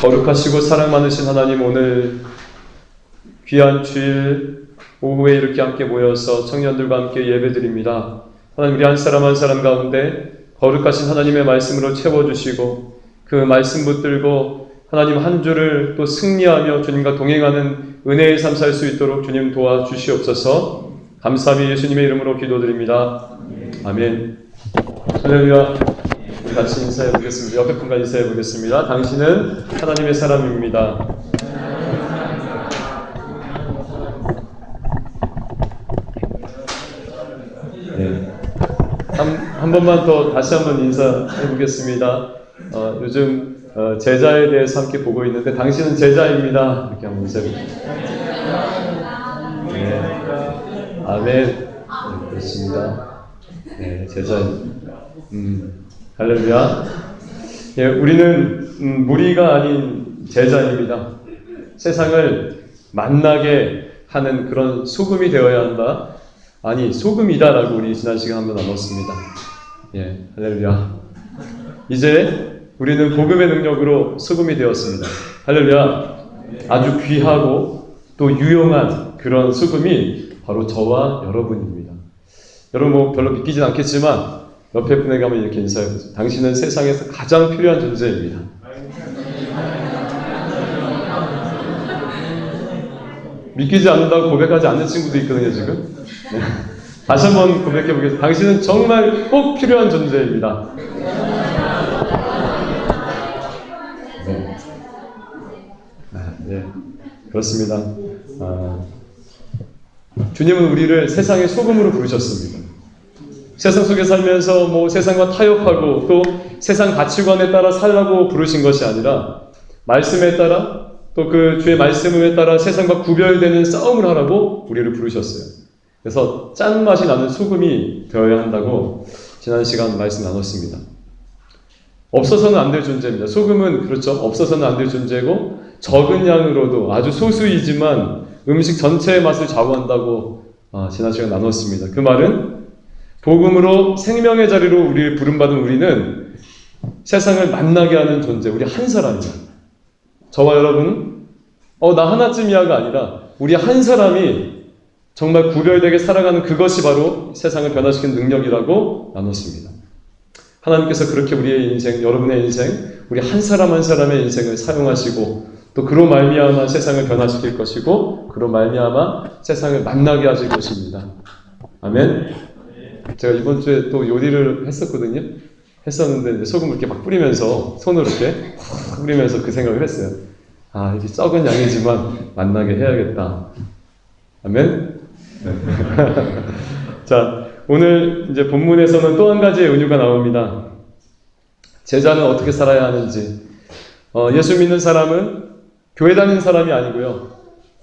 거룩하시고 사랑 많으신 하나님, 오늘 귀한 주일 오후에 이렇게 함께 모여서 청년들과 함께 예배드립니다. 하나님, 우리 한 사람 한 사람 가운데 거룩하신 하나님의 말씀으로 채워주시고 그 말씀 붙들고 하나님 한 주를 또 승리하며 주님과 동행하는 은혜의 삶 살 수 있도록 주님 도와주시옵소서. 감사함이 예수님의 이름으로 기도드립니다. 아멘. 할렐루야. 같이 인사해 보겠습니다. 옆에 분과 인사해 보겠습니다. 당신은 하나님의 사람입니다. 네. 한 번만 더 다시 한번 인사해 보겠습니다. 요즘 제자에 대해서 함께 보고 있는데 당신은 제자입니다. 이렇게 한번 인사해 보겠습니다. 네. 아멘. 네, 그렇습니다. 네, 제자입니다. 할렐루야. 예, 우리는 무리가 아닌 제자입니다. 세상을 만나게 하는 그런 소금이 되어야 한다. 아니, 소금이다라고 우리 지난 시간 한번 나눴습니다. 예, 할렐루야. 이제 우리는 복음의 능력으로 소금이 되었습니다. 할렐루야. 아주 귀하고 또 유용한 그런 소금이 바로 저와 여러분입니다. 여러분 뭐 별로 믿기진 않겠지만 옆에 분에게 한번 이렇게 인사해보세요. 당신은 세상에서 가장 필요한 존재입니다. 믿기지 않는다고 고백하지 않는 친구도 있거든요, 지금. 네. 다시 한번 고백해보겠습니다. 당신은 정말 꼭 필요한 존재입니다. 네. 네. 그렇습니다. 주님은 우리를 세상의 소금으로 부르셨습니다. 세상 속에 살면서 뭐 세상과 타협하고 또 세상 가치관에 따라 살라고 부르신 것이 아니라 말씀에 따라 또 그 주의 말씀에 따라 세상과 구별되는 싸움을 하라고 우리를 부르셨어요. 그래서 짠맛이 나는 소금이 되어야 한다고 지난 시간 말씀 나눴습니다. 없어서는 안 될 존재입니다. 소금은 그렇죠. 없어서는 안 될 존재고 적은 양으로도 아주 소수이지만 음식 전체의 맛을 좌우한다고 지난 시간 나눴습니다. 그 말은 복음으로 생명의 자리로 우리를 부름받은 우리는 세상을 만나게 하는 존재, 우리 한 사람이다. 저와 여러분, 나 하나쯤이야가 아니라 우리 한 사람이 정말 구별되게 살아가는 그것이 바로 세상을 변화시키는 능력이라고 나눴습니다. 하나님께서 그렇게 우리의 인생, 여러분의 인생, 우리 한 사람 한 사람의 인생을 사용하시고 또 그로 말미암아 세상을 변화시킬 것이고 그로 말미암아 세상을 만나게 하실 것입니다. 아멘. 제가 이번 주에 또 요리를 했었는데 이제 소금을 이렇게 막 뿌리면서 손으로 이렇게 확 뿌리면서 그 생각을 했어요. 이게 적은 양이지만 만나게 해야겠다. 아멘. 네. 자, 오늘 이제 본문에서는 또 한 가지의 은유가 나옵니다. 제자는 어떻게 살아야 하는지. 예수 믿는 사람은 교회 다니는 사람이 아니고요.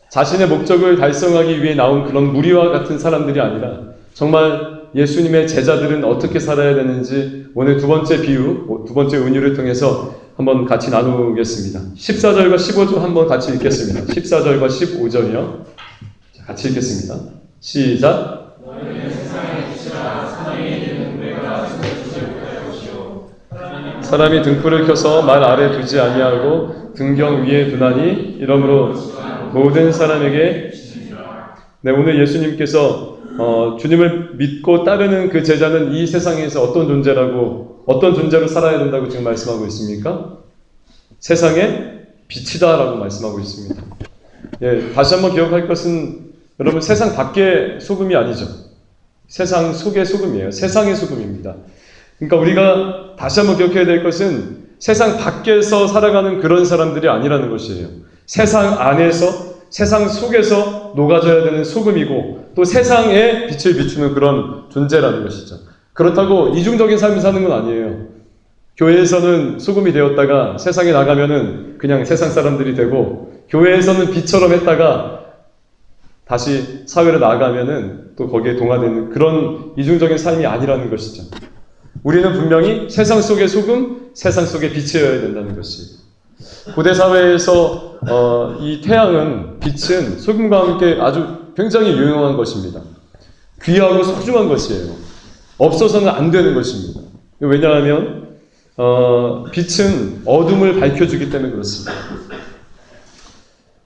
자신의 목적을 달성하기 위해 나온 그런 무리와 같은 사람들이 아니라 정말 예수님의 제자들은 어떻게 살아야 되는지 오늘 두 번째 비유, 두 번째 은유를 통해서 한번 같이 나누겠습니다. 14절과 15절 한번 같이 읽겠습니다. 14절과 15절이요. 같이 읽겠습니다. 시작. 사람이 등불을 켜서 말 아래 두지 아니하고 등경 위에 두나니 이러므로 모든 사람에게. 네, 오늘 예수님께서 주님을 믿고 따르는 그 제자는 이 세상에서 어떤 존재로 살아야 된다고 지금 말씀하고 있습니까? 세상의 빛이다라고 말씀하고 있습니다. 예, 다시 한번 기억할 것은 여러분 세상 밖의 소금이 아니죠. 세상 속의 소금이에요. 세상의 소금입니다. 그러니까 우리가 다시 한번 기억해야 될 것은 세상 밖에서 살아가는 그런 사람들이 아니라는 것이에요. 세상 안에서 세상 속에서 녹아져야 되는 소금이고 또 세상에 빛을 비추는 그런 존재라는 것이죠. 그렇다고 이중적인 삶을 사는 건 아니에요. 교회에서는 소금이 되었다가 세상에 나가면은 그냥 세상 사람들이 되고 교회에서는 빛처럼 했다가 다시 사회로 나가면은 또 거기에 동화되는 그런 이중적인 삶이 아니라는 것이죠. 우리는 분명히 세상 속의 소금, 세상 속의 빛이어야 된다는 것이에요. 고대 사회에서 이 태양은, 빛은 소금과 함께 아주 굉장히 유용한 것입니다. 귀하고 소중한 것이에요. 없어서는 안 되는 것입니다. 왜냐하면 빛은 어둠을 밝혀주기 때문에 그렇습니다.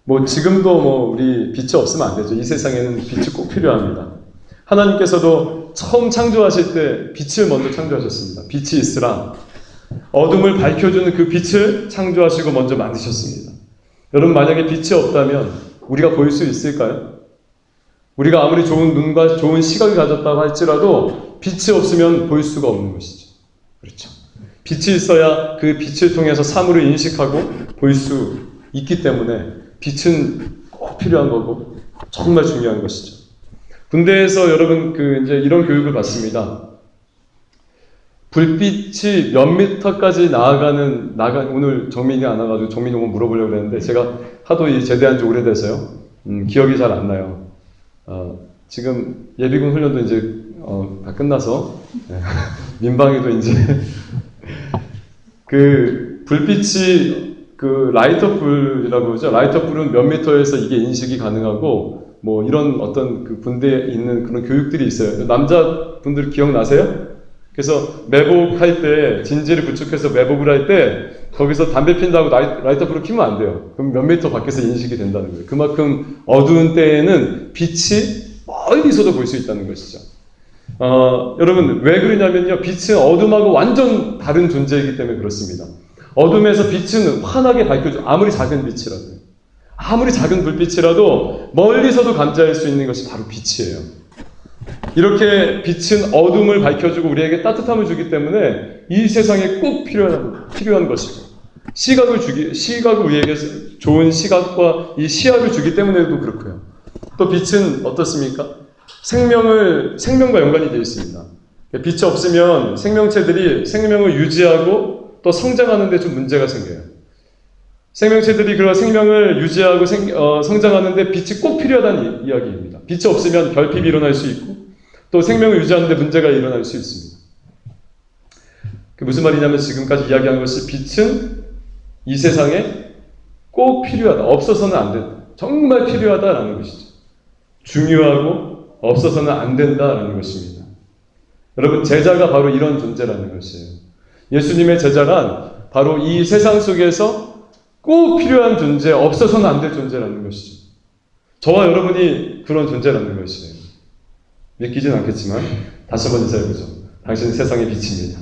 뭐 지금도 뭐 우리 빛이 없으면 안 되죠. 이 세상에는 빛이 꼭 필요합니다. 하나님께서도 처음 창조하실 때 빛을 먼저 창조하셨습니다. 빛이 있으라. 어둠을 밝혀주는 그 빛을 창조하시고 먼저 만드셨습니다. 여러분, 만약에 빛이 없다면 우리가 볼 수 있을까요? 우리가 아무리 좋은 눈과 좋은 시각을 가졌다고 할지라도 빛이 없으면 볼 수가 없는 것이죠. 그렇죠. 빛이 있어야 그 빛을 통해서 사물을 인식하고 볼 수 있기 때문에 빛은 꼭 필요한 거고 정말 중요한 것이죠. 군대에서 여러분 이제 이런 교육을 받습니다. 불빛이 몇 미터까지 오늘 정민이 안 와가지고 정민이 오면 물어보려고 그랬는데 제가 하도 제대한 지 오래돼서요. 기억이 잘 안 나요. 지금 예비군 훈련도 이제 다 끝나서 민방위도 이제 그 불빛이 그 라이터 불이라고 그러죠. 라이터 불은 몇 미터에서 이게 인식이 가능하고 뭐 이런 어떤 그 군대에 있는 그런 교육들이 있어요. 남자분들 기억나세요? 그래서 매복할 때 진지를 구축해서 매복을 할 때 거기서 담배 핀다고 라이터 불을 켜면 안 돼요. 그럼 몇 미터 밖에서 인식이 된다는 거예요. 그만큼 어두운 때에는 빛이 멀리서도 볼 수 있다는 것이죠. 여러분 왜 그러냐면요. 빛은 어둠하고 완전 다른 존재이기 때문에 그렇습니다. 어둠에서 빛은 환하게 밝혀줘. 아무리 작은 빛이라도. 아무리 작은 불빛이라도 멀리서도 감지할 수 있는 것이 바로 빛이에요. 이렇게 빛은 어둠을 밝혀주고 우리에게 따뜻함을 주기 때문에 이 세상에 꼭 필요한 것이고 시각을 우리에게 좋은 시각과 이 시야를 주기 때문에도 그렇고요. 또 빛은 어떻습니까? 생명과 연관이 되어 있습니다. 빛이 없으면 생명체들이 생명을 유지하고 또 성장하는 데 좀 문제가 생겨요. 생명체들이 그런 생명을 유지하고 성장하는 데 빛이 꼭 필요하다는 이야기입니다. 빛이 없으면 결핍이 일어날 수 있고 또 생명을 유지하는 데 문제가 일어날 수 있습니다. 그 무슨 말이냐면 지금까지 이야기한 것이 빛은 이 세상에 꼭 필요하다. 없어서는 안 된다. 정말 필요하다라는 것이죠. 중요하고 없어서는 안 된다라는 것입니다. 여러분, 제자가 바로 이런 존재라는 것이에요. 예수님의 제자란 바로 이 세상 속에서 꼭 필요한 존재, 없어서는 안 될 존재라는 것이죠. 저와 여러분이 그런 존재라는 것이에요. 믿기진 않겠지만 다시 한번 인사해보죠. 당신은 세상의 빛입니다.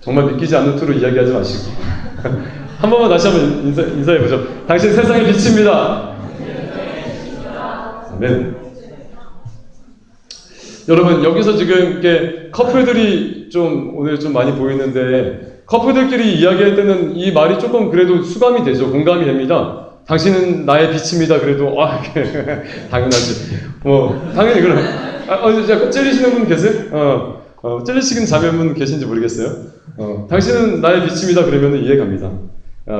정말 믿기지 않는 투로 이야기하지 마시고 한 번만 다시 한번 인사해보죠. 당신 세상의 빛입니다. 아멘. 여러분, 여기서 지금 이렇게 커플들이 오늘 좀 많이 보이는데 커플들끼리 이야기할 때는 이 말이 조금 그래도 수감이 되죠. 공감이 됩니다. 당신은 나의 빛입니다. 그래도 당연하지. 당연히 그럼 약간 찔리시는 분 계세요? 찔리시는 자매분 계신지 모르겠어요. 당신은 나의 빛입니다. 그러면 이해 갑니다.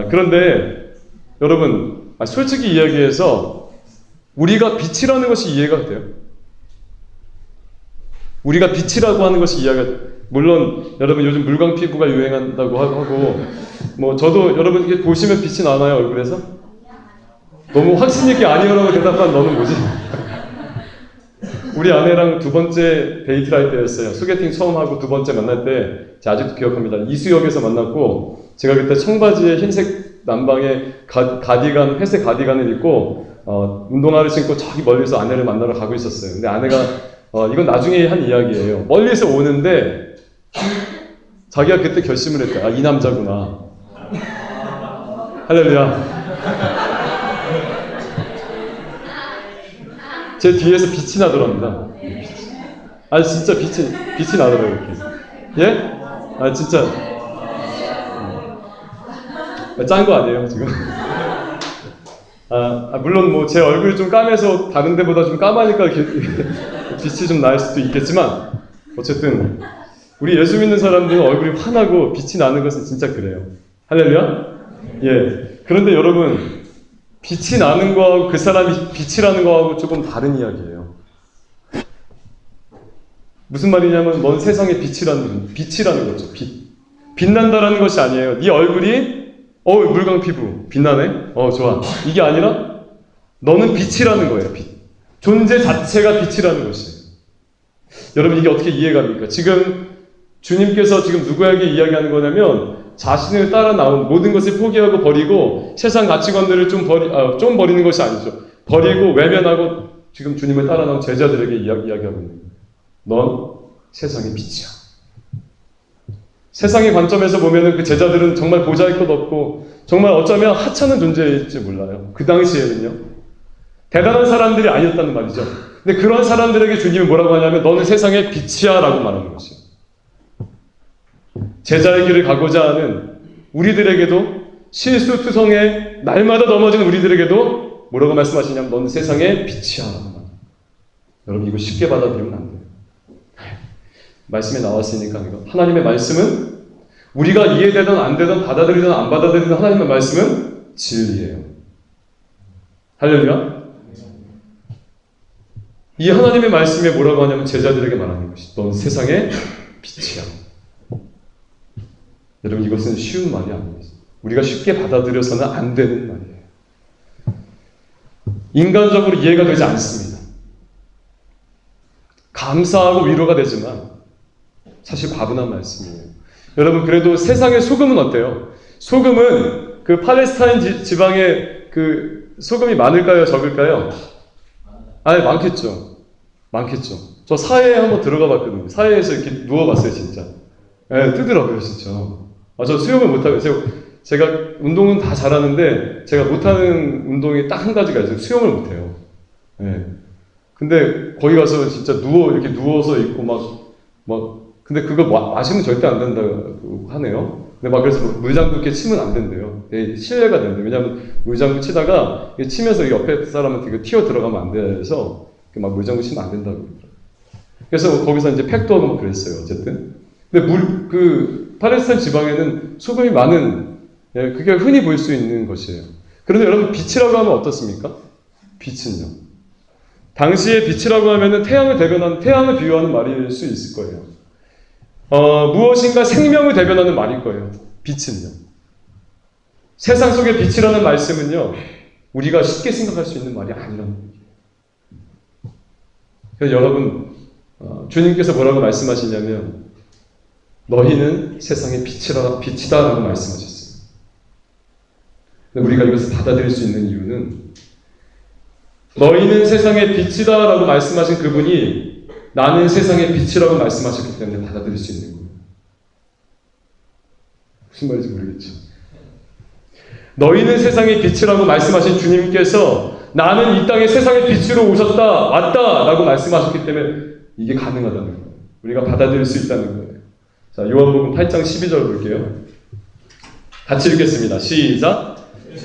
그런데 여러분, 솔직히 이야기해서 우리가 빛이라는 것이 이해가 돼요. 우리가 빛이라고 하는 것이 이해가 돼요. 물론 여러분 요즘 물광 피부가 유행한다고 하고 저도 여러분 이렇게 보시면 빛이 나나요, 얼굴에서? 너무 확신 있게 아니요라고 대답한 너는 뭐지? 우리 아내랑 두 번째 데이트를 할 때였어요. 소개팅 처음 하고 두 번째 만날 때 제가 아직도 기억합니다. 이수역에서 만났고 제가 그때 청바지에 흰색 남방에 가디건, 회색 가디건을 입고 운동화를 신고 저기 멀리서 아내를 만나러 가고 있었어요. 근데 아내가 이건 나중에 한 이야기예요. 멀리서 오는데 자기가 그때 결심을 했다. 이 남자구나. 할렐루야. 제 뒤에서 빛이 나더랍니다. 진짜 빛이 나더라고요. 이렇게. 예? 진짜 짠 거 아니에요 지금? 물론 제 얼굴이 좀 까매서 다른 데보다 좀 까마니까 빛이 좀 날 수도 있겠지만 어쨌든 우리 예수 믿는 사람들은 얼굴이 환하고 빛이 나는 것은 진짜 그래요. 할렐루야? 예. 그런데 여러분, 빛이 나는 거하고 그 사람이 빛이라는 거하고 조금 다른 이야기예요. 무슨 말이냐면 먼 세상의 빛이라는 거죠. 빛난다라는 것이 아니에요. 네 얼굴이 물광 피부 빛나네? 좋아. 이게 아니라 너는 빛이라는 거예요. 빛. 존재 자체가 빛이라는 것이에요. 여러분 이게 어떻게 이해갑니까? 지금 주님께서 지금 누구에게 이야기하는 거냐면 자신을 따라 나온 모든 것을 포기하고 버리고 세상 가치관들을 좀 버리는 것이 아니죠. 버리고 외면하고 지금 주님을 따라 나온 제자들에게 이야기하고 있는 거예요. 넌 세상의 빛이야. 세상의 관점에서 보면은 그 제자들은 정말 보잘것없고 정말 어쩌면 하찮은 존재일지 몰라요. 그 당시에는요. 대단한 사람들이 아니었다는 말이죠. 근데 그런 사람들에게 주님은 뭐라고 하냐면 너는 세상의 빛이야 라고 말하는 것이에요. 제자의 길을 가고자 하는 우리들에게도 실수투성에 날마다 넘어지는 우리들에게도 뭐라고 말씀하시냐면 너는 세상의 빛이야 라고 말합니다. 여러분 이거 쉽게 받아들이면 안 돼요. 말씀에 나왔으니까 이거. 하나님의 말씀은 우리가 이해되든 안 되든 받아들이든 안 받아들이든 하나님의 말씀은 진리예요. 할렐루야. 이 하나님의 말씀에 뭐라고 하냐면 제자들에게 말하는 것이 넌 세상의 빛이야. 여러분 이것은 쉬운 말이 아닙니다. 우리가 쉽게 받아들여서는 안 되는 말이에요. 인간적으로 이해가 되지 않습니다. 감사하고 위로가 되지만 사실 과분한 말씀이에요. 여러분 그래도 세상의 소금은 어때요? 소금은 그 팔레스타인 지방에 그 소금이 많을까요? 적을까요? 아니 많겠죠. 많겠죠. 저 사해에 한번 들어가 봤거든요. 사해에서 이렇게 누워봤어요 진짜. 네, 뜨더라고요 진짜. 저 수영을 못하고 제가 운동은 다 잘하는데 제가 못하는 운동이 딱 한 가지가 있어요. 수영을 못해요. 네. 근데 거기 가서 진짜 이렇게 누워서 있고 근데 그거 마시면 절대 안 된다고 하네요. 근데 그래서 물장구 이렇게 치면 안 된대요. 실례가 된대요. 왜냐하면 물장구 치다가 치면서 옆에 사람한테 이거 튀어 들어가면 안 돼서 물장구 치면 안 된다고 그러더라고요. 그래서 거기서 이제 팩도 하고 그랬어요. 어쨌든. 근데 팔레스타인 지방에는 소금이 많은, 그게 흔히 볼 수 있는 것이에요. 그런데 여러분, 빛이라고 하면 어떻습니까? 빛은요. 당시에 빛이라고 하면은 태양을 비유하는 말일 수 있을 거예요. 무엇인가 생명을 대변하는 말일 거예요. 빛은요. 세상 속의 빛이라는 말씀은요, 우리가 쉽게 생각할 수 있는 말이 아니라는 거예요. 그래서 여러분, 주님께서 뭐라고 말씀하시냐면, 너희는 세상의 빛이다라고 말씀하셨어요. 근데 우리가 이것을 받아들일 수 있는 이유는 너희는 세상의 빛이다라고 말씀하신 그분이 나는 세상의 빛이라고 말씀하셨기 때문에 받아들일 수 있는 거예요. 무슨 말인지 모르겠죠. 너희는 세상의 빛이라고 말씀하신 주님께서 나는 이 땅에 세상의 빛으로 왔다라고 말씀하셨기 때문에 이게 가능하다는 거예요. 우리가 받아들일 수 있다는 거예요. 자, 요한복음 8장 12절 볼게요. 같이 읽겠습니다. 시작.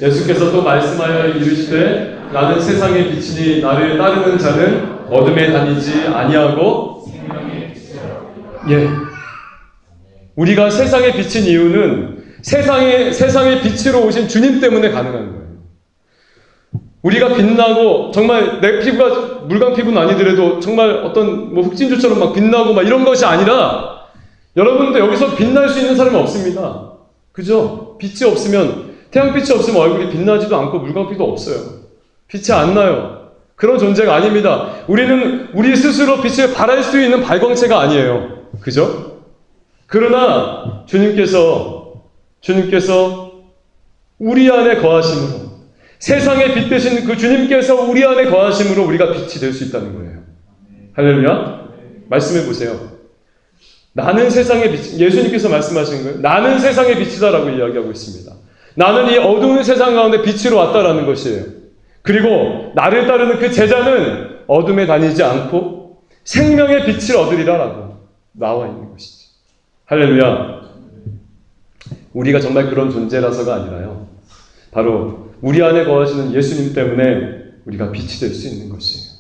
예수께서 또 말씀하여 이르시되 나는 세상의 빛이니 나를 따르는 자는 어둠에 다니지 아니하고 우리가 세상의 빛인 이유는 세상의 빛으로 오신 주님 때문에 가능한 거예요. 우리가 빛나고 정말 내 피부가 물광 피부는 아니더라도 정말 어떤 흑진주처럼 막 빛나고 막 이런 것이 아니라 여러분도 여기서 빛날 수 있는 사람은 없습니다. 그죠? 빛이 없으면 태양빛이 없으면 얼굴이 빛나지도 않고 물광피도 없어요. 빛이 안 나요. 그런 존재가 아닙니다. 우리는 우리 스스로 빛을 발할 수 있는 발광체가 아니에요. 그죠? 그러나 주님께서 우리 안에 거하심으로 세상의 빛 되신 그 주님께서 우리 안에 거하심으로 우리가 빛이 될 수 있다는 거예요. 할렐루야. 말씀해 보세요. 나는 세상의 빛, 예수님께서 말씀하신 거예요. 나는 세상의 빛이다라고 이야기하고 있습니다. 나는 이 어두운 세상 가운데 빛으로 왔다라는 것이에요. 그리고 나를 따르는 그 제자는 어둠에 다니지 않고 생명의 빛을 얻으리라라고 나와 있는 것이죠. 할렐루야. 우리가 정말 그런 존재라서가 아니라요. 바로 우리 안에 거하시는 예수님 때문에 우리가 빛이 될 수 있는 것이에요.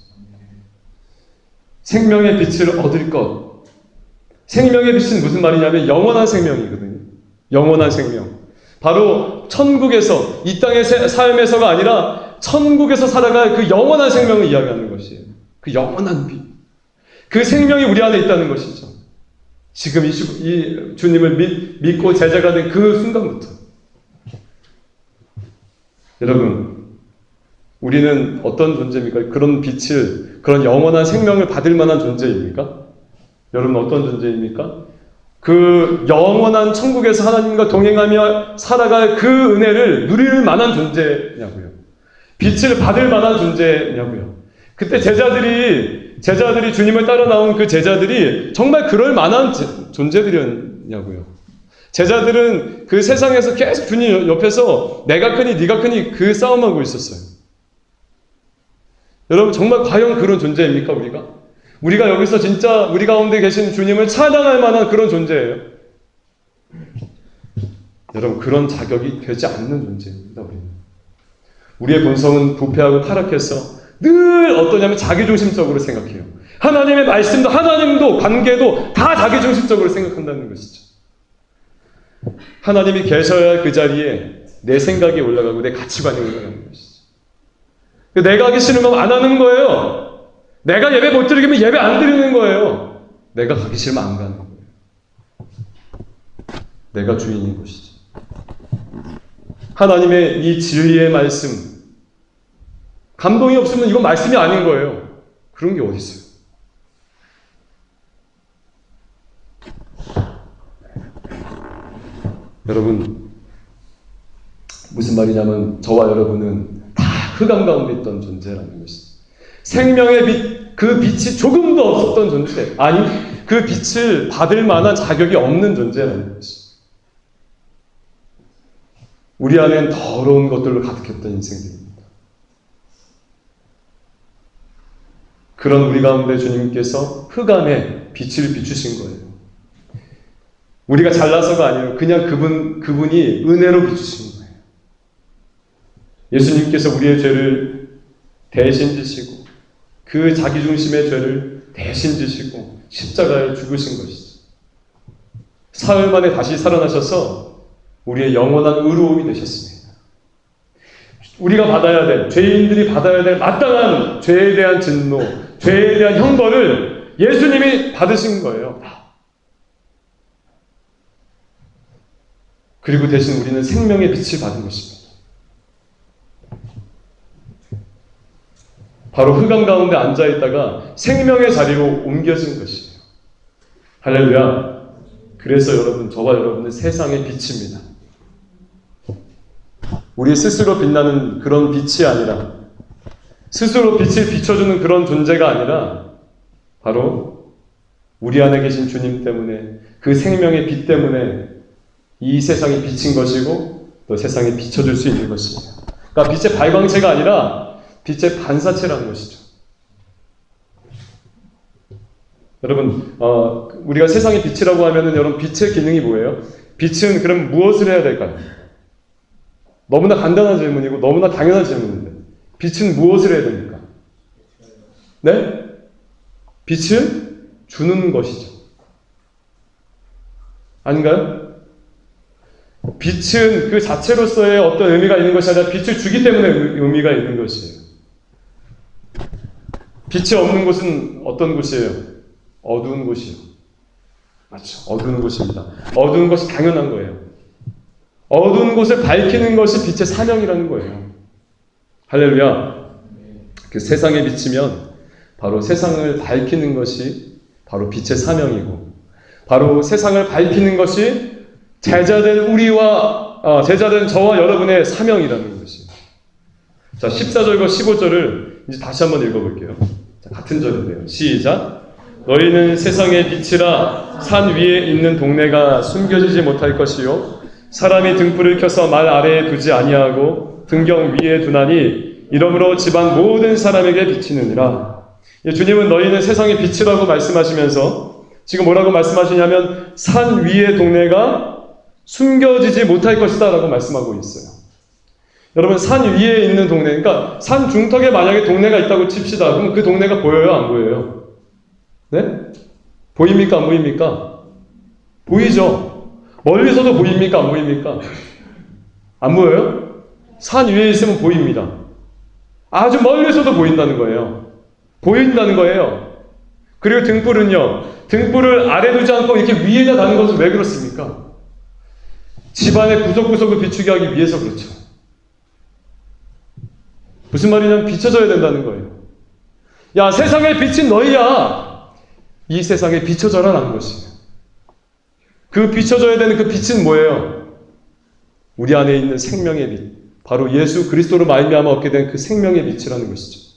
생명의 빛을 얻을 것. 생명의 빛은 무슨 말이냐면 영원한 생명이거든요. 영원한 생명. 바로 천국에서, 이 땅의 삶에서가 아니라 천국에서 살아갈 그 영원한 생명을 이야기하는 것이에요. 그 영원한 빛. 그 생명이 우리 안에 있다는 것이죠. 지금 이 주님을 믿고 제자가 된 그 순간부터. 여러분, 우리는 어떤 존재입니까? 그런 빛을, 그런 영원한 생명을 받을 만한 존재입니까? 여러분 어떤 존재입니까? 그 영원한 천국에서 하나님과 동행하며 살아갈 그 은혜를 누릴 만한 존재냐고요. 빛을 받을 만한 존재냐고요. 그때 제자들이 주님을 따라 나온 그 제자들이 정말 그럴 만한 존재들이었냐고요. 제자들은 그 세상에서 계속 주님 옆에서 내가 크니 네가 크니 그 싸움하고 있었어요. 여러분 정말 과연 그런 존재입니까 우리가? 우리가 여기서 진짜 우리 가운데 계신 주님을 찬양할 만한 그런 존재예요. 여러분 그런 자격이 되지 않는 존재입니다. 우리의 본성은 부패하고 타락해서 늘 어떠냐면 자기중심적으로 생각해요. 하나님의 말씀도 하나님도 관계도 다 자기중심적으로 생각한다는 것이죠. 하나님이 계셔야 할 그 자리에 내 생각이 올라가고 내 가치관이 올라가는 것이죠. 내가 하기 싫으면 안 하는 거예요. 내가 예배 못 드리면 예배 안 드리는 거예요. 내가 가기 싫으면 안 가는 거예요. 내가 주인인 것이죠. 하나님의 이 진리의 말씀, 감동이 없으면 이건 말씀이 아닌 거예요. 그런 게 어디 있어요? 여러분 무슨 말이냐면 저와 여러분은 다 흑암 가운데 있던 존재라는 것이죠. 생명의 빛, 그 빛이 조금도 없었던 존재, 아니 그 빛을 받을 만한 자격이 없는 존재라는 것이죠. 우리 안엔 더러운 것들로 가득했던 인생들입니다. 그런 우리 가운데 주님께서 흑암에 빛을 비추신 거예요. 우리가 잘나서가 아니에요. 그냥 그분이 은혜로 비추신 거예요. 예수님께서 우리의 죄를 대신 지시고 그 자기중심의 죄를 대신 지시고 십자가에 죽으신 것이죠. 사흘 만에 다시 살아나셔서 우리의 영원한 의로움이 되셨습니다. 우리가 받아야 될, 죄인들이 받아야 될 마땅한 죄에 대한 진노, 죄에 대한 형벌을 예수님이 받으신 거예요. 그리고 대신 우리는 생명의 빛을 받은 것입니다. 바로 흑암 가운데 앉아있다가 생명의 자리로 옮겨진 것이에요. 할렐루야. 그래서 여러분, 저와 여러분은 세상의 빛입니다. 우리 스스로 빛나는 그런 빛이 아니라, 스스로 빛을 비춰주는 그런 존재가 아니라 바로 우리 안에 계신 주님 때문에, 그 생명의 빛 때문에 이 세상이 비친 것이고 또 세상에 비춰줄 수 있는 것입니다. 그러니까 빛의 발광체가 아니라 빛의 반사체라는 것이죠. 여러분, 우리가 세상의 빛이라고 하면은 여러분 빛의 기능이 뭐예요? 빛은 그럼 무엇을 해야 될까요? 너무나 간단한 질문이고 너무나 당연한 질문인데 빛은 무엇을 해야 됩니까? 네? 빛을 주는 것이죠. 아닌가요? 빛은 그 자체로서의 어떤 의미가 있는 것이 아니라 빛을 주기 때문에 의미가 있는 것이에요. 빛이 없는 곳은 어떤 곳이에요? 어두운 곳이요. 맞죠. 어두운 곳입니다. 어두운 것이 당연한 거예요. 어두운 곳을 밝히는 것이 빛의 사명이라는 거예요. 할렐루야. 그 세상에 비치면 바로 세상을 밝히는 것이 바로 빛의 사명이고, 바로 세상을 밝히는 것이 제자된 제자된 저와 여러분의 사명이라는 것입니다. 자, 14절과 15절을 이제 다시 한번 읽어볼게요. 자, 같은 절인데요. 시작. 너희는 세상의 빛이라. 산 위에 있는 동네가 숨겨지지 못할 것이요, 사람이 등불을 켜서 말 아래에 두지 아니하고 등경 위에 두나니 이러므로 집안 모든 사람에게 비치느니라. 주님은 너희는 세상의 빛이라고 말씀하시면서 지금 뭐라고 말씀하시냐면 산 위의 동네가 숨겨지지 못할 것이다 라고 말씀하고 있어요. 여러분, 산 위에 있는 동네, 그러니까 산 중턱에 만약에 동네가 있다고 칩시다. 그럼 그 동네가 보여요? 안 보여요? 네? 보입니까? 안 보입니까? 보이죠? 멀리서도 보입니까? 안 보입니까? 안 보여요? 산 위에 있으면 보입니다. 아주 멀리서도 보인다는 거예요. 보인다는 거예요. 그리고 등불은요, 등불을 아래 두지 않고 이렇게 위에다 다는 것은 왜 그렇습니까? 집안의 구석구석을 비추게 하기 위해서 그렇죠. 무슨 말이냐면 비춰져야 된다는 거예요. 야, 세상의 빛은 너희야. 이 세상에 비춰져라라는 것이에요. 그 비춰져야 되는 그 빛은 뭐예요? 우리 안에 있는 생명의 빛. 바로 예수 그리스도로 말미암아 얻게 된 그 생명의 빛이라는 것이죠.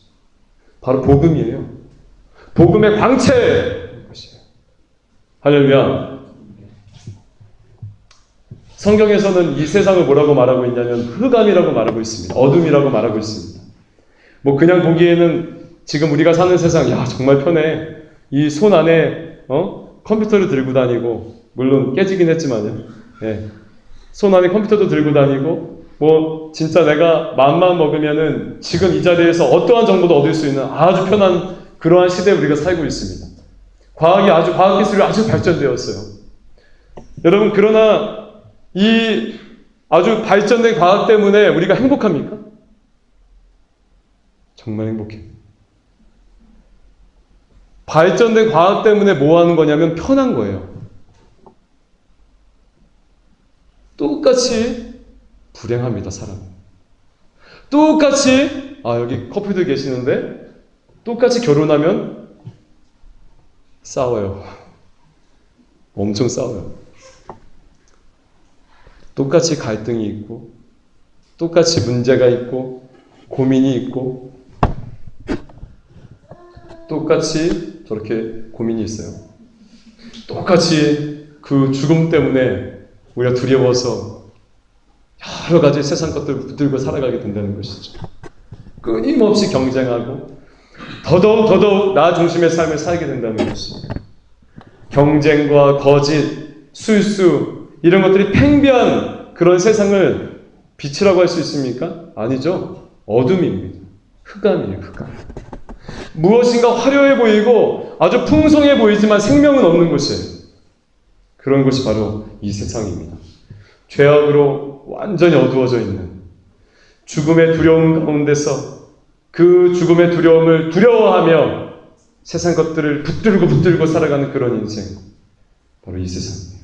바로 복음이에요. 복음의 광채 것이에요. 할렐루야. 성경에서는 이 세상을 뭐라고 말하고 있냐면 흑암이라고 말하고 있습니다. 어둠이라고 말하고 있습니다. 뭐 그냥 보기에는 지금 우리가 사는 세상, 야 정말 편해. 이 손 안에 컴퓨터를 들고 다니고, 물론 깨지긴 했지만요. 예. 손 안에 컴퓨터도 들고 다니고, 뭐 진짜 내가 마음만 먹으면은 지금 이 자리에서 어떠한 정보도 얻을 수 있는 아주 편한 그러한 시대에 우리가 살고 있습니다. 과학기술이 아주 발전되었어요. 여러분, 그러나 이 아주 발전된 과학 때문에 우리가 행복합니까? 정말 행복해요. 발전된 과학 때문에 뭐 하는 거냐면 편한 거예요. 똑같이 불행합니다, 사람은. 똑같이, 여기 커플들 계시는데, 똑같이 결혼하면 싸워요. 엄청 싸워요. 똑같이 갈등이 있고, 똑같이 문제가 있고, 고민이 있고, 똑같이 저렇게 고민이 있어요. 똑같이 그 죽음 때문에 우리가 두려워서 여러 가지 세상 것들을 붙들고 살아가게 된다는 것이죠. 끊임없이 경쟁하고 더더욱 나 중심의 삶을 살게 된다는 것이죠. 경쟁과 거짓, 술수 이런 것들이 팽배한 그런 세상을 빛이라고 할 수 있습니까? 아니죠. 어둠입니다. 흑암이에요, 흑암. 무엇인가 화려해 보이고 아주 풍성해 보이지만 생명은 없는 곳이에요. 그런 것이 바로 이 세상입니다. 죄악으로 완전히 어두워져 있는 죽음의 두려움 가운데서 그 죽음의 두려움을 두려워하며 세상 것들을 붙들고 살아가는 그런 인생, 바로 이 세상이에요.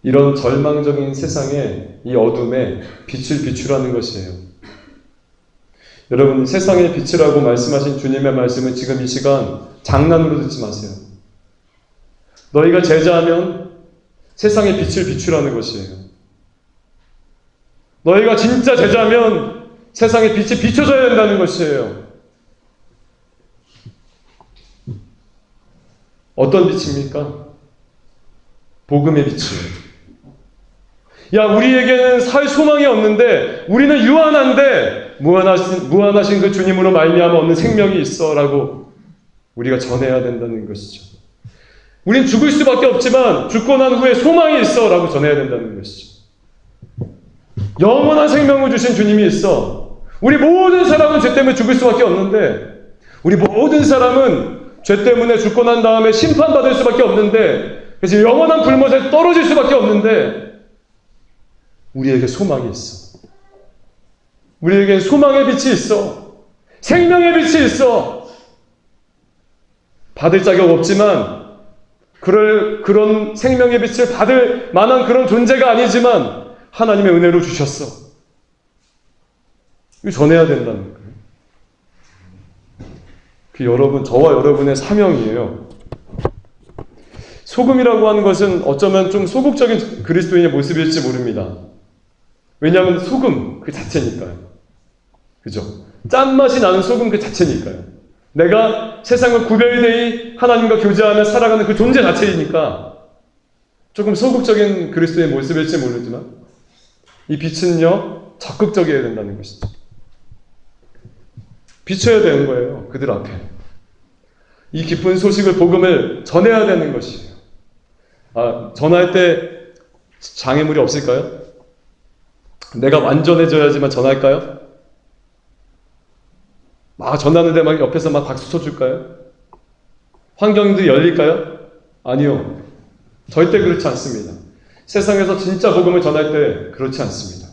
이런 절망적인 세상에 이 어둠에 빛을 비추라는 것이에요. 여러분, 세상의 빛이라고 말씀하신 주님의 말씀은 지금 이 시간 장난으로 듣지 마세요. 너희가 제자하면 세상의 빛을 비추라는 것이에요. 너희가 진짜 제자면 세상의 빛이 비춰져야 된다는 것이에요. 어떤 빛입니까? 복음의 빛이에요. 야, 우리에게는 살 소망이 없는데, 우리는 유한한데 무한하신 그 주님으로 말미암아 얻는 생명이 있어라고 우리가 전해야 된다는 것이죠. 우린 죽을 수밖에 없지만 죽고 난 후에 소망이 있어라고 전해야 된다는 것이죠. 영원한 생명을 주신 주님이 있어. 우리 모든 사람은 죄 때문에 죽을 수밖에 없는데, 우리 모든 사람은 죄 때문에 죽고 난 다음에 심판받을 수밖에 없는데, 그래서 영원한 불못에 떨어질 수밖에 없는데, 우리에게 소망이 있어. 우리에게 소망의 빛이 있어. 생명의 빛이 있어. 받을 자격 없지만, 그런 생명의 빛을 받을 만한 그런 존재가 아니지만 하나님의 은혜로 주셨어. 이거 전해야 된다는 거예요. 그 여러분, 저와 여러분의 사명이에요. 소금이라고 하는 것은 어쩌면 좀 소극적인 그리스도인의 모습일지 모릅니다. 왜냐하면 소금 그 자체니까요. 그죠? 짠맛이 나는 소금 그 자체니까요. 내가 세상과 구별되이 하나님과 교제하며 살아가는 그 존재 자체이니까 조금 소극적인 그리스도의 모습일지 모르지만 이 빛은요, 적극적이어야 된다는 것이죠. 비춰야 되는 거예요. 그들 앞에. 이 기쁜 소식을, 복음을 전해야 되는 것이에요. 전할 때 장애물이 없을까요? 내가 완전해져야지만 전할까요? 전하는데 막 옆에서 막 박수 쳐줄까요? 환경도 열릴까요? 아니요. 절대 그렇지 않습니다. 세상에서 진짜 복음을 전할 때 그렇지 않습니다.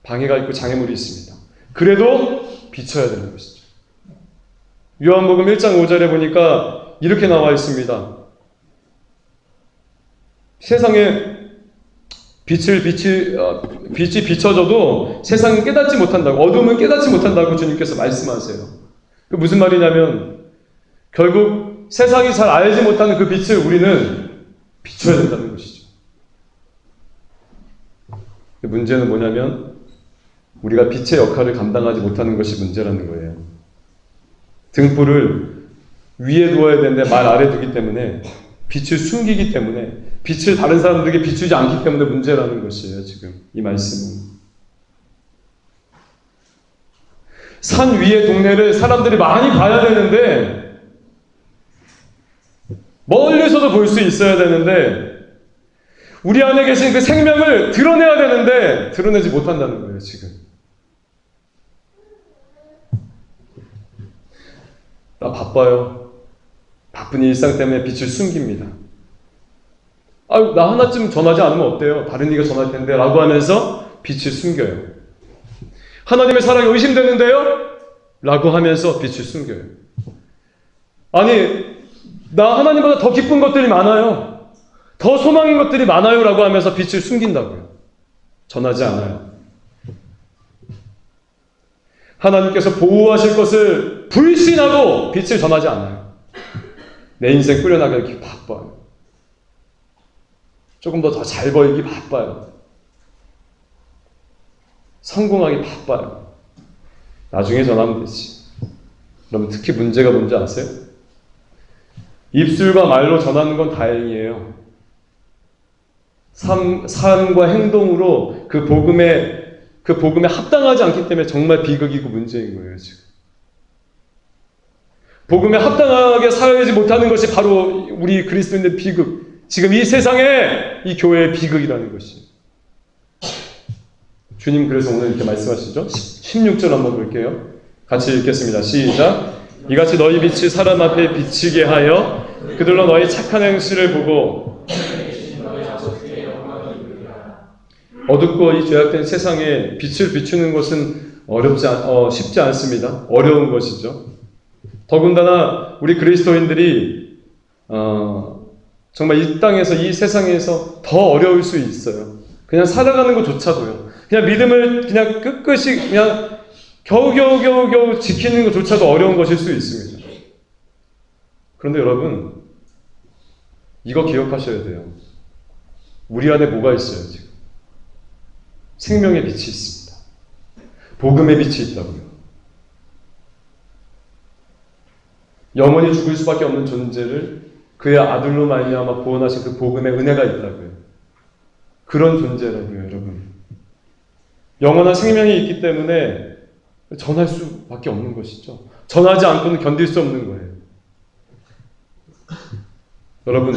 방해가 있고 장애물이 있습니다. 그래도 비춰야 되는 것이죠. 요한복음 1장 5절에 보니까 이렇게 나와 있습니다. 세상에 빛이 비춰져도 세상은 깨닫지 못한다고, 어둠은 깨닫지 못한다고 주님께서 말씀하세요. 그 무슨 말이냐면 결국 세상이 잘 알지 못하는 그 빛을 우리는 비춰야 된다는 것이죠. 문제는 뭐냐면 우리가 빛의 역할을 감당하지 못하는 것이 문제라는 거예요. 등불을 위에 두어야 되는데 말 아래 두기 때문에, 빛을 숨기기 때문에, 빛을 다른 사람들에게 비추지 않기 때문에 문제라는 것이에요. 지금 이 말씀은. 산 위의 동네를 사람들이 많이 봐야 되는데, 멀리서도 볼 수 있어야 되는데, 우리 안에 계신 그 생명을 드러내야 되는데 드러내지 못한다는 거예요. 지금 나 바빠요. 바쁜 일상 때문에 빛을 숨깁니다. 아유, 나 하나쯤 전하지 않으면 어때요? 다른 이가 전할 텐데 라고 하면서 빛을 숨겨요. 하나님의 사랑이 의심되는데요? 라고 하면서 빛을 숨겨요. 아니, 나 하나님보다 더 기쁜 것들이 많아요. 더 소망인 것들이 많아요 라고 하면서 빛을 숨긴다고요. 전하지 않아요. 하나님께서 보호하실 것을 불신하고 빛을 전하지 않아요. 내 인생 꾸려나가기 바빠요. 조금 더 잘 보이기 바빠요. 성공하기 바빠요. 나중에 전하면 되지. 그러면 특히 문제가 뭔지 아세요? 입술과 말로 전하는 건 다행이에요. 삶과 행동으로 그 복음에 합당하지 않기 때문에 정말 비극이고 문제인 거예요, 지금. 복음에 합당하게 살아야지 못하는 것이 바로 우리 그리스도인의 비극. 지금 이 세상에 이 교회의 비극이라는 것이. 주님 그래서 오늘 이렇게 말씀하시죠. 16절 한번 볼게요. 같이 읽겠습니다. 시작. 이같이 너희 빛이 사람 앞에 비치게 하여 그들로 너희 착한 행실을 보고 어둡고 이 죄악된 세상에 빛을 비추는 것은 쉽지 않습니다. 어려운 것이죠. 더군다나 우리 그리스도인들이 정말 이 땅에서 이 세상에서 더 어려울 수 있어요. 그냥 살아가는 것조차도요. 그냥 믿음을 그냥 끝끝이 그냥 겨우 지키는 것조차도 어려운 것일 수 있습니다. 그런데 여러분 이거 기억하셔야 돼요. 우리 안에 뭐가 있어요 지금? 생명의 빛이 있습니다. 복음의 빛이 있다고요. 영원히 죽을 수밖에 없는 존재를 그의 아들로 말미암아 구원하신 그 복음의 은혜가 있다고요. 그런 존재라고요, 여러분. 영원한 생명이 있기 때문에 전할 수밖에 없는 것이죠. 전하지 않고는 견딜 수 없는 거예요. 여러분,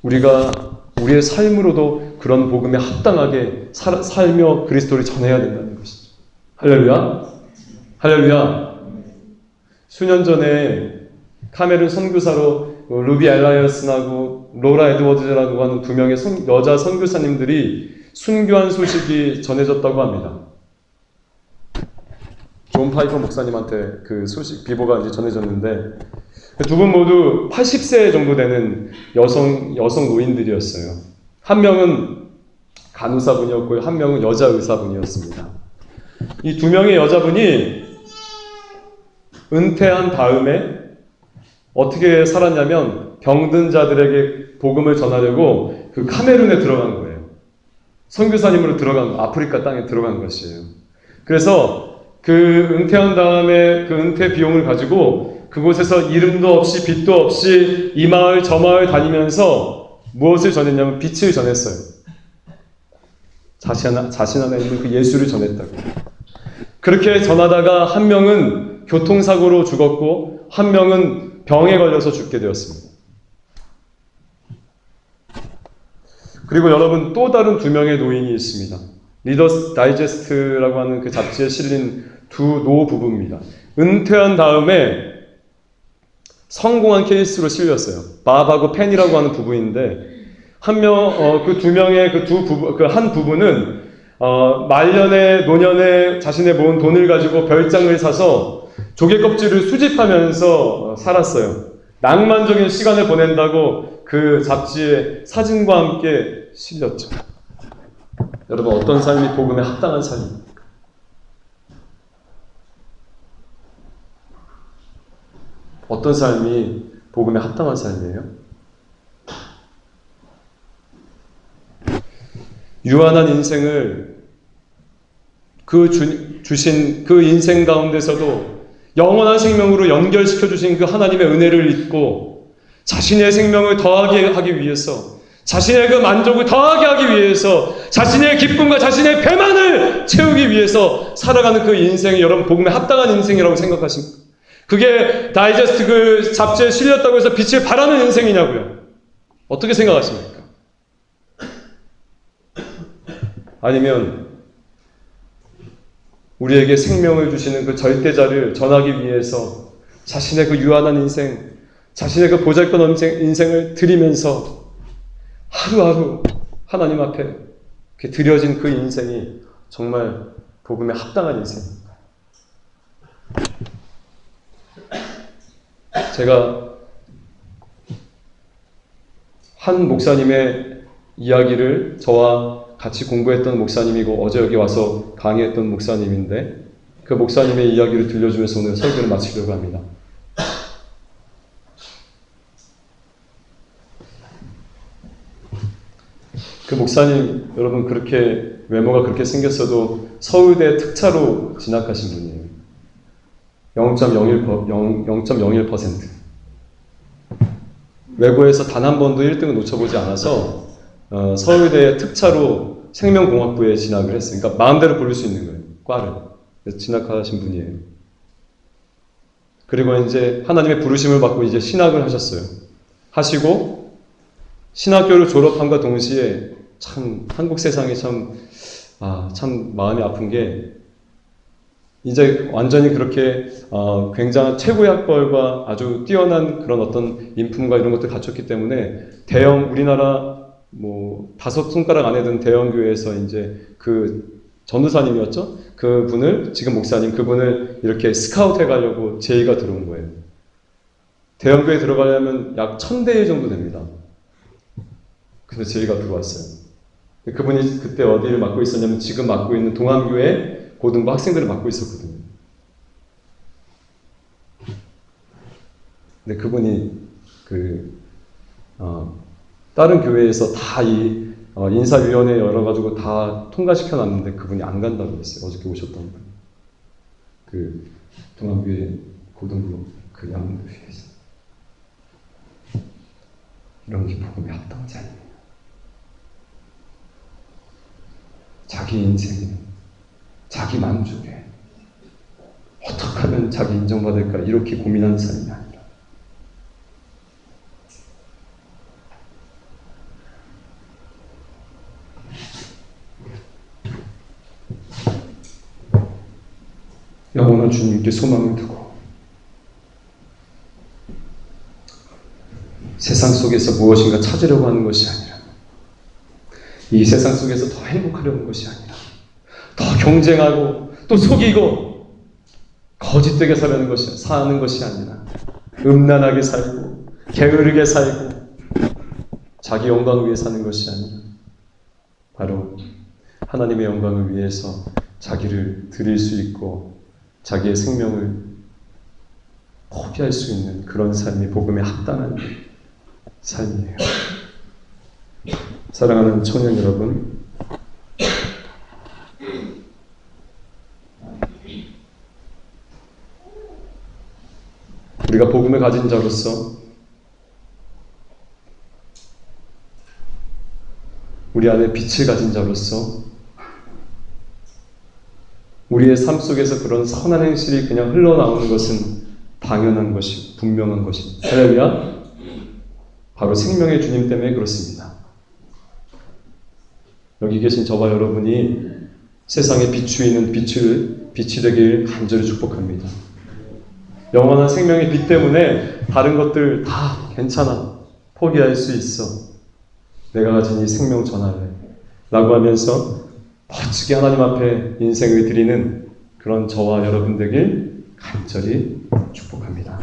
우리가 우리의 삶으로도 그런 복음에 합당하게 살며 그리스도를 전해야 된다는 것이죠. 할렐루야. 할렐루야. 수년 전에 카메룬 선교사로 루비 엘라이어슨하고 로라 에드워즈라고 하는 두 명의 여자 선교사님들이 순교한 소식이 전해졌다고 합니다. 존 파이퍼 목사님한테 그 소식 비보가 이제 전해졌는데 두 분 모두 80세 정도 되는 여성 노인들이었어요. 한 명은 간호사분이었고요, 한 명은 여자 의사분이었습니다. 이 두 명의 여자분이 은퇴한 다음에 어떻게 살았냐면 병든 자들에게 복음을 전하려고 그 카메룬에 들어간 거예요. 선교사님으로 아프리카 땅에 들어간 것이에요. 그래서 그 은퇴한 다음에 그 은퇴 비용을 가지고 그곳에서 이름도 없이 빛도 없이 이 마을 저 마을 다니면서 무엇을 전했냐면 빛을 전했어요. 자신 안에 있는 그 예수를 전했다고. 그렇게 전하다가 한 명은 교통사고로 죽었고 한 명은 병에 걸려서 죽게 되었습니다. 그리고 여러분 또 다른 두 명의 노인이 있습니다. 리더스 다이제스트라고 하는 그 잡지에 실린 두 노부부입니다. 은퇴한 다음에 성공한 케이스로 실렸어요. 밥하고 펜이라고 하는 부부인데 그 두 명의 그 한 부부는 말년에 노년에 자신의 모은 돈을 가지고 별장을 사서 조개 껍질을 수집하면서 살았어요. 낭만적인 시간을 보낸다고 그 잡지에 사진과 함께 실렸죠. 여러분 어떤 삶이 복음에 합당한 삶입니까? 어떤 삶이 복음에 합당한 삶이에요? 유한한 인생을 주신 그 인생 가운데서도 영원한 생명으로 연결시켜 주신 그 하나님의 은혜를 잊고 자신의 생명을 더하게 하기 위해서, 자신의 그 만족을 더하게 하기 위해서, 자신의 기쁨과 자신의 배만을 채우기 위해서 살아가는 그 인생이 여러분 복음에 합당한 인생이라고 생각하십니까? 그게 다이제스트 그 잡지에 실렸다고 해서 빛을 발하는 인생이냐고요? 어떻게 생각하십니까? 아니면 우리에게 생명을 주시는 그 절대자를 전하기 위해서 자신의 그 유한한 인생, 자신의 그 보잘것없는 인생을 드리면서 하루하루 하나님 앞에 드려진 그 인생이 정말 복음에 합당한 인생입니다. 제가 한 목사님의 이야기를 저와 같이 공부했던 목사님이고 어제 여기 와서 강의했던 목사님인데 그 목사님의 이야기를 들려주면서 오늘 설교를 마치려고 합니다. 그 목사님 여러분 그렇게 외모가 그렇게 생겼어도 서울대 특차로 진학하신 분이에요. 0.01%. 외고에서 단 한 번도 1등을 놓쳐보지 않아서 서울대 특차로 생명공학부에 진학을 했어요. 그러니까 마음대로 고를 수 있는 거예요. 과를. 그래서 진학하신 분이에요. 그리고 이제 하나님의 부르심을 받고 이제 신학을 하셨어요. 하시고 신학교를 졸업함과 동시에 참 한국 세상이 참 마음이 아픈 게 이제 완전히 그렇게 굉장한 최고의 학벌과 아주 뛰어난 그런 어떤 인품과 이런 것들 갖췄기 때문에 우리나라 5손가락 안에 든 대형 교회에서 이제 그 전도사님이었죠? 그분을 지금 목사님 그분을 이렇게 스카우트 해가려고 제의가 들어온 거예요. 대형 교회에 들어가려면 약 1000대 정도 됩니다. 그래서 제의가 들어왔어요. 그분이 그때 어디를 맡고 있었냐면 지금 맡고 있는 동암교회 고등부 학생들을 맡고 있었거든요. 근데 그분이 다른 교회에서 다 인사위원회 열어가지고 다 통과시켜 놨는데 그분이 안 간다고 했어요. 어저께 오셨던 분. 그 동암교회 고등부 그 양문교회에서. 이런 게 복음에 합당하지 않네요. 자기 인생에, 자기 만족에 어떻게 하면 자기 인정받을까 이렇게 고민하는 삶이 아니라 영원한 주님께 소망을 두고 세상 속에서 무엇인가 찾으려고 하는 것이 아니라 이 세상 속에서 더 행복하려는 것이 아니라 더 경쟁하고 또 속이고 거짓되게 사는 것이 아니라 음란하게 살고 게으르게 살고 자기 영광을 위해 사는 것이 아니라 바로 하나님의 영광을 위해서 자기를 드릴 수 있고 자기의 생명을 포기할 수 있는 그런 삶이 복음에 합당한 삶이에요. 사랑하는 청년 여러분, 우리가 복음을 가진 자로서 우리 안에 빛을 가진 자로서 우리의 삶 속에서 그런 선한 행실이 그냥 흘러나오는 것은 당연한 것이 분명한 것입니다. 할렐루야. 바로 생명의 주님 때문에 그렇습니다. 여기 계신 저와 여러분이 세상에 비추이는 빛이 되길 간절히 축복합니다. 영원한 생명의 빛 때문에 다른 것들 다 괜찮아. 포기할 수 있어. 내가 가진 이 생명 전할래. 라고 하면서 멋지게 하나님 앞에 인생을 드리는 그런 저와 여러분 되길 간절히 축복합니다.